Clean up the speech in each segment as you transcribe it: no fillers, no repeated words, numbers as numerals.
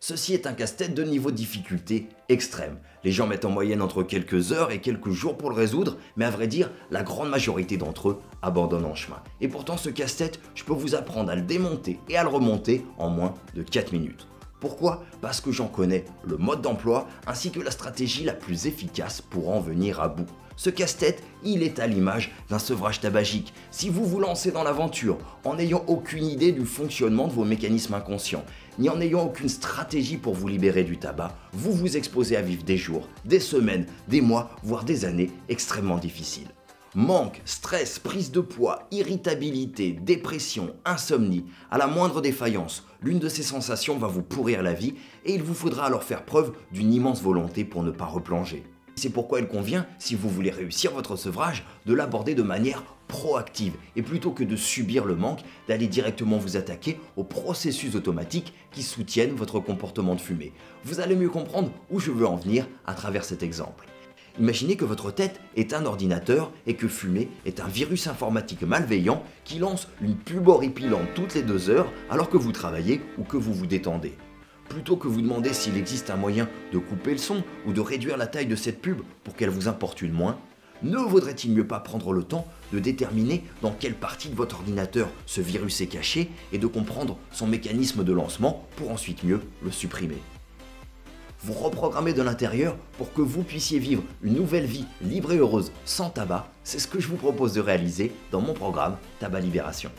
Ceci est un casse-tête de niveau de difficulté extrême. Les gens mettent en moyenne entre quelques heures et quelques jours pour le résoudre, mais à vrai dire, la grande majorité d'entre eux abandonnent en chemin. Et pourtant ce casse-tête, je peux vous apprendre à le démonter et à le remonter en moins de 4 minutes. Pourquoi? Parce que j'en connais le mode d'emploi ainsi que la stratégie la plus efficace pour en venir à bout. Ce casse-tête, il est à l'image d'un sevrage tabagique. Si vous vous lancez dans l'aventure en n'ayant aucune idée du fonctionnement de vos mécanismes inconscients, ni en n'ayant aucune stratégie pour vous libérer du tabac, vous vous exposez à vivre des jours, des semaines, des mois, voire des années extrêmement difficiles. Manque, stress, prise de poids, irritabilité, dépression, insomnie, à la moindre défaillance, l'une de ces sensations va vous pourrir la vie et il vous faudra alors faire preuve d'une immense volonté pour ne pas replonger. C'est pourquoi il convient, si vous voulez réussir votre sevrage, de l'aborder de manière proactive et plutôt que de subir le manque, d'aller directement vous attaquer aux processus automatiques qui soutiennent votre comportement de fumée. Vous allez mieux comprendre où je veux en venir à travers cet exemple. Imaginez que votre tête est un ordinateur et que fumer est un virus informatique malveillant qui lance une pub horripilante toutes les 2 heures alors que vous travaillez ou que vous vous détendez. Plutôt que vous demander s'il existe un moyen de couper le son ou de réduire la taille de cette pub pour qu'elle vous importune moins, ne vaudrait-il mieux pas prendre le temps de déterminer dans quelle partie de votre ordinateur ce virus est caché et de comprendre son mécanisme de lancement pour ensuite mieux le supprimer? Vous reprogrammez de l'intérieur pour que vous puissiez vivre une nouvelle vie libre et heureuse sans tabac, c'est ce que je vous propose de réaliser dans mon programme Tabac Libération.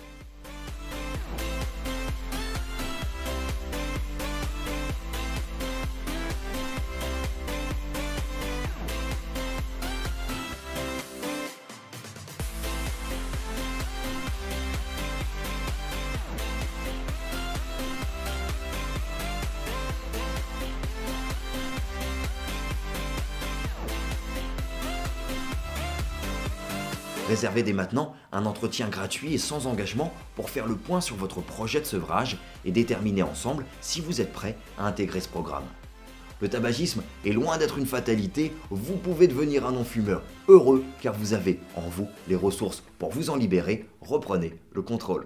Réservez dès maintenant un entretien gratuit et sans engagement pour faire le point sur votre projet de sevrage et déterminer ensemble si vous êtes prêt à intégrer ce programme. Le tabagisme est loin d'être une fatalité, vous pouvez devenir un non-fumeur heureux car vous avez en vous les ressources pour vous en libérer, reprenez le contrôle.